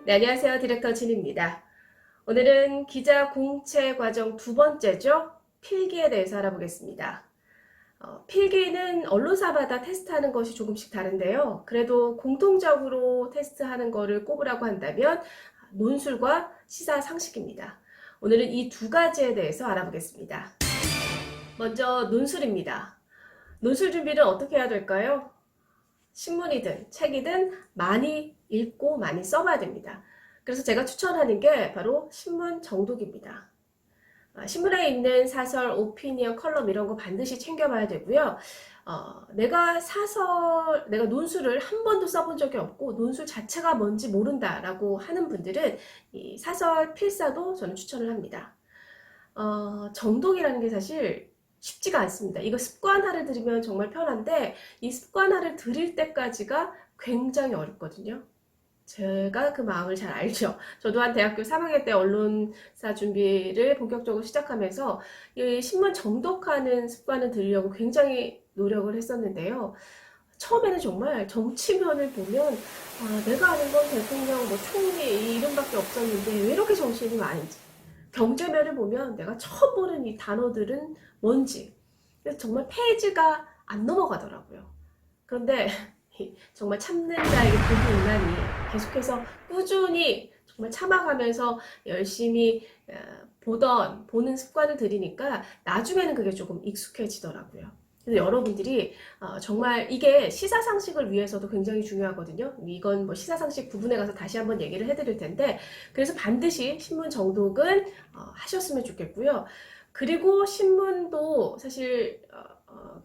네, 안녕하세요. 디렉터 진입니다. 오늘은 기자 공채 과정 두 번째죠. 필기에 대해서 알아보겠습니다. 필기는 언론사마다 테스트하는 것이 조금씩 다른데요. 그래도 공통적으로 테스트하는 거를 꼽으라고 한다면 논술과 시사 상식입니다. 오늘은 이 두 가지에 대해서 알아보겠습니다. 먼저 논술입니다. 논술 준비를 어떻게 해야 될까요? 신문이든 책이든 많이 읽고 많이 써봐야 됩니다. 그래서 제가 추천하는 게 바로 신문 정독입니다. 신문에 있는 사설, 오피니언, 컬럼 이런 거 반드시 챙겨봐야 되고요. 내가 논술을 한 번도 써본 적이 없고 논술 자체가 뭔지 모른다라고 하는 분들은 이 사설 필사도 저는 추천을 합니다. 정독이라는 게 사실 쉽지가 않습니다. 이거 습관화를 들이면 정말 편한데 이 습관화를 들일 때까지가 굉장히 어렵거든요. 제가 그 마음을 잘 알죠. 저도 한 대학교 3학년 때 언론사 준비를 본격적으로 시작하면서 이 신문 정독하는 습관을 들이려고 굉장히 노력을 했었는데요. 처음에는 정말 정치면을 보면 내가 아는 건 대통령, 뭐 총리 이름밖에 없었는데 왜 이렇게 정치인이 많은지, 경제면을 보면 내가 처음 보는 이 단어들은 뭔지, 그래서 정말 페이지가 안 넘어가더라고요. 그런데 정말 참는 자에게 복이 있나니 계속해서 꾸준히 정말 참아가면서 열심히 보는 습관을 들이니까 나중에는 그게 조금 익숙해지더라고요. 그래서 여러분들이 정말 이게 시사상식을 위해서도 굉장히 중요하거든요. 이건 뭐 시사상식 부분에 가서 다시 한번 얘기를 해드릴 텐데, 그래서 반드시 신문 정독은 하셨으면 좋겠고요. 그리고 신문도 사실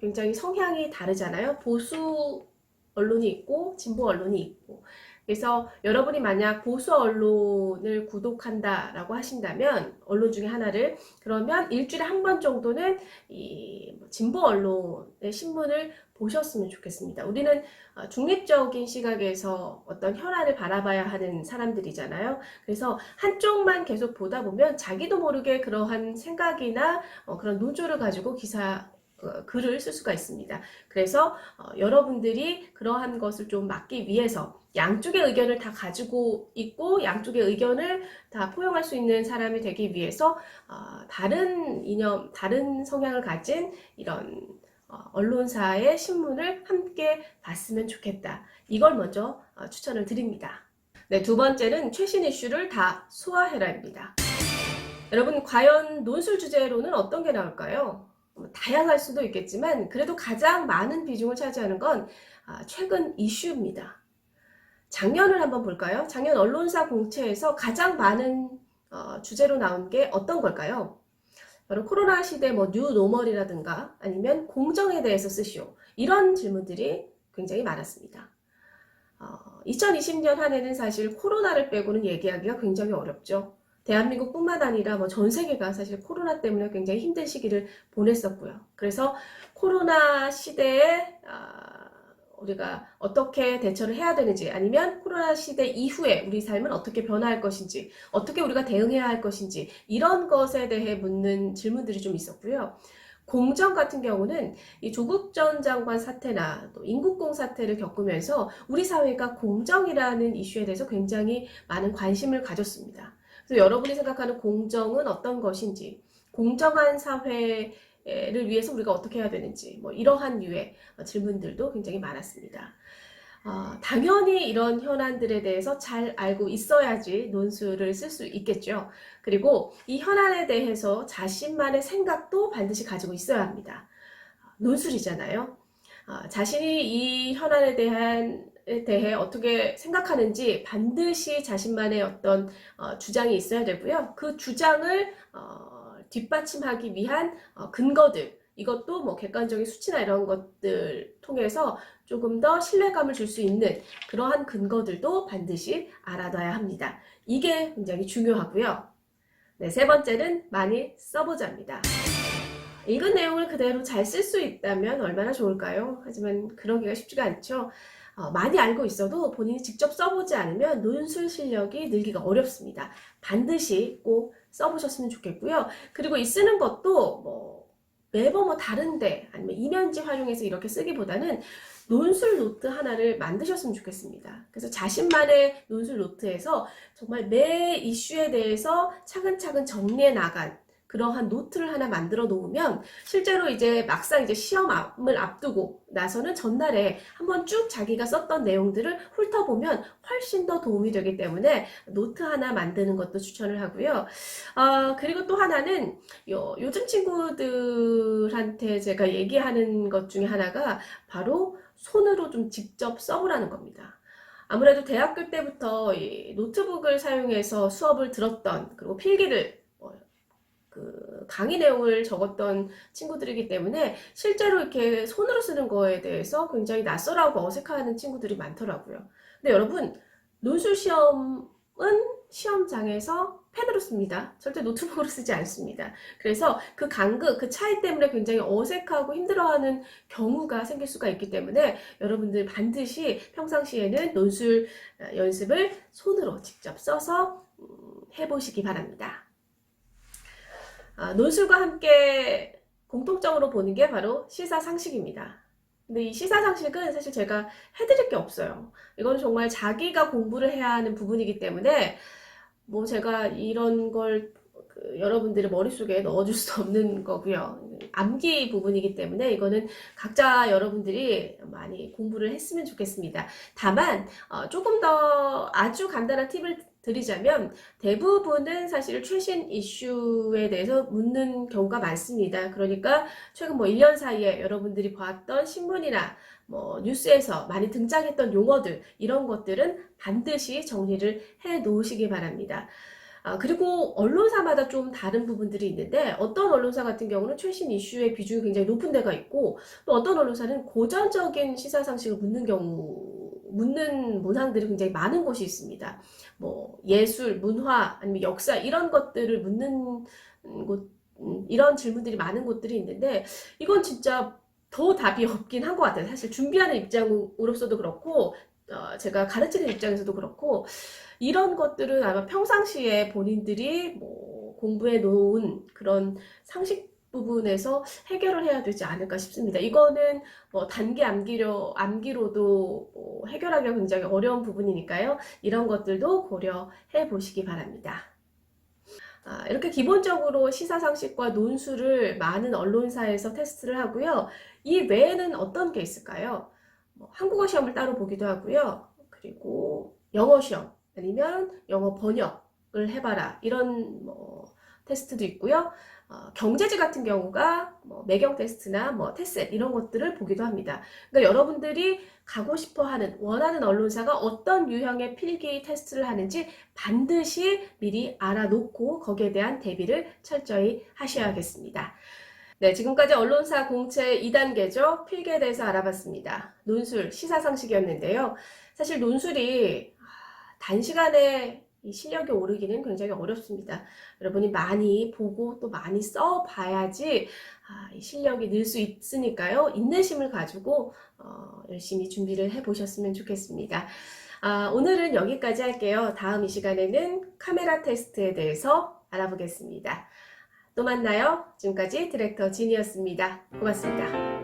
굉장히 성향이 다르잖아요. 보수 언론이 있고 진보 언론이 있고, 그래서 여러분이 만약 보수 언론을 구독한다라고 하신다면 언론 중에 하나를, 그러면 일주일에 한 번 정도는 이 진보 언론의 신문을 보셨으면 좋겠습니다. 우리는 중립적인 시각에서 어떤 현안을 바라봐야 하는 사람들이잖아요. 그래서 한쪽만 계속 보다 보면 자기도 모르게 그러한 생각이나 그런 노조를 가지고 글을 쓸 수가 있습니다. 그래서 여러분들이 그러한 것을 좀 막기 위해서 양쪽의 의견을 다 가지고 있고 양쪽의 의견을 다 포용할 수 있는 사람이 되기 위해서 다른 이념, 다른 성향을 가진 이런 언론사의 신문을 함께 봤으면 좋겠다. 이걸 먼저 추천을 드립니다. 네, 두 번째는 최신 이슈를 다 소화해라입니다. 여러분, 과연 논술 주제로는 어떤 게 나올까요? 다양할 수도 있겠지만 그래도 가장 많은 비중을 차지하는 건 최근 이슈입니다. 작년을 한번 볼까요? 작년 언론사 공채에서 가장 많은 주제로 나온 게 어떤 걸까요? 바로 코로나 시대 뭐 뉴노멀이라든가 아니면 공정에 대해서 쓰시오. 이런 질문들이 굉장히 많았습니다. 2020년 한 해는 사실 코로나를 빼고는 얘기하기가 굉장히 어렵죠. 대한민국뿐만 아니라 뭐 전 세계가 사실 코로나 때문에 굉장히 힘든 시기를 보냈었고요. 그래서 코로나 시대에 우리가 어떻게 대처를 해야 되는지, 아니면 코로나 시대 이후에 우리 삶은 어떻게 변화할 것인지, 어떻게 우리가 대응해야 할 것인지, 이런 것에 대해 묻는 질문들이 좀 있었고요. 공정 같은 경우는 이 조국 전 장관 사태나 또 인국공 사태를 겪으면서 우리 사회가 공정이라는 이슈에 대해서 굉장히 많은 관심을 가졌습니다. 그래서 여러분이 생각하는 공정은 어떤 것인지, 공정한 사회를 위해서 우리가 어떻게 해야 되는지, 뭐 이러한 류의 질문들도 굉장히 많았습니다. 당연히 이런 현안들에 대해서 잘 알고 있어야지 논술을 쓸 수 있겠죠. 그리고 이 현안에 대해서 자신만의 생각도 반드시 가지고 있어야 합니다. 논술이잖아요. 자신이 이 현안에 대해 어떻게 생각하는지 반드시 자신만의 어떤 주장이 있어야 되고요. 그 주장을 뒷받침하기 위한 근거들, 이것도 뭐 객관적인 수치나 이런 것들 통해서 조금 더 신뢰감을 줄 수 있는 그러한 근거들도 반드시 알아둬야 합니다. 이게 굉장히 중요하고요. 네, 세 번째는 많이 써보자입니다. 읽은 내용을 그대로 잘 쓸 수 있다면 얼마나 좋을까요? 하지만 그러기가 쉽지가 않죠. 많이 알고 있어도 본인이 직접 써보지 않으면 논술 실력이 늘기가 어렵습니다. 반드시 꼭 써보셨으면 좋겠고요. 그리고 이 쓰는 것도 뭐 매번 뭐 다른데 아니면 이면지 활용해서 이렇게 쓰기보다는 논술 노트 하나를 만드셨으면 좋겠습니다. 그래서 자신만의 논술 노트에서 정말 매 이슈에 대해서 차근차근 정리해 나간 그러한 노트를 하나 만들어 놓으면 실제로 이제 막상 이제 시험을 앞두고 나서는 전날에 한번 쭉 자기가 썼던 내용들을 훑어보면 훨씬 더 도움이 되기 때문에 노트 하나 만드는 것도 추천을 하고요. 그리고 또 하나는 요즘 친구들한테 제가 얘기하는 것 중에 하나가 바로 손으로 좀 직접 써보라는 겁니다. 아무래도 대학교 때부터 이 노트북을 사용해서 수업을 들었던 그리고 필기를 그 강의 내용을 적었던 친구들이기 때문에 실제로 이렇게 손으로 쓰는 거에 대해서 굉장히 낯설하고 어색해하는 친구들이 많더라고요. 근데 여러분, 논술 시험은 시험장에서 펜으로 씁니다. 절대 노트북으로 쓰지 않습니다. 그래서 그 간극, 그 차이 때문에 굉장히 어색하고 힘들어하는 경우가 생길 수가 있기 때문에 여러분들 반드시 평상시에는 논술 연습을 손으로 직접 써서 해보시기 바랍니다. 논술과 함께 공통적으로 보는 게 바로 시사상식입니다. 근데 이 시사상식은 사실 제가 해드릴 게 없어요. 이건 정말 자기가 공부를 해야 하는 부분이기 때문에 뭐 제가 이런 걸 여러분들의 머릿속에 넣어줄 수 없는 거고요. 암기 부분이기 때문에 이거는 각자 여러분들이 많이 공부를 했으면 좋겠습니다. 다만 조금 더 아주 간단한 팁을 드리자면 대부분은 사실 최신 이슈에 대해서 묻는 경우가 많습니다. 그러니까 최근 뭐 1년 사이에 여러분들이 봤던 신문이나 뭐 뉴스에서 많이 등장했던 용어들 이런 것들은 반드시 정리를 해 놓으시기 바랍니다. 그리고 언론사마다 좀 다른 부분들이 있는데 어떤 언론사 같은 경우는 최신 이슈의 비중이 굉장히 높은 데가 있고 또 어떤 언론사는 고전적인 시사상식을 묻는 문항들이 굉장히 많은 곳이 있습니다. 뭐 예술, 문화, 아니면 역사 이런 것들을 묻는 곳, 이런 질문들이 많은 곳들이 있는데 이건 진짜 더 답이 없긴 한 것 같아요. 사실 준비하는 입장으로서도 그렇고 제가 가르치는 입장에서도 그렇고 이런 것들은 아마 평상시에 본인들이 뭐 공부해 놓은 그런 상식 부분에서 해결을 해야 되지 않을까 싶습니다. 이거는 뭐 단기 암기로도 뭐 해결하기가 굉장히 어려운 부분이니까요. 이런 것들도 고려해 보시기 바랍니다. 이렇게 기본적으로 시사상식과 논술을 많은 언론사에서 테스트를 하고요. 이 외에는 어떤 게 있을까요? 뭐 한국어 시험을 따로 보기도 하고요. 그리고 영어 시험 아니면 영어 번역을 해봐라 이런 뭐 테스트도 있고요. 경제지 같은 경우가 뭐 매경 테스트나 뭐 테셋 이런 것들을 보기도 합니다. 그러니까 여러분들이 가고 싶어 하는 원하는 언론사가 어떤 유형의 필기 테스트를 하는지 반드시 미리 알아놓고 거기에 대한 대비를 철저히 하셔야겠습니다. 네, 지금까지 언론사 공채 2단계죠. 필기에 대해서 알아봤습니다. 논술, 시사상식이었는데요. 사실 논술이 단시간에 이 실력이 오르기는 굉장히 어렵습니다. 여러분이 많이 보고 또 많이 써봐야지 이 실력이 늘 수 있으니까요. 인내심을 가지고 열심히 준비를 해보셨으면 좋겠습니다. 오늘은 여기까지 할게요. 다음 이 시간에는 카메라 테스트에 대해서 알아보겠습니다. 또 만나요. 지금까지 디렉터 진이었습니다. 고맙습니다.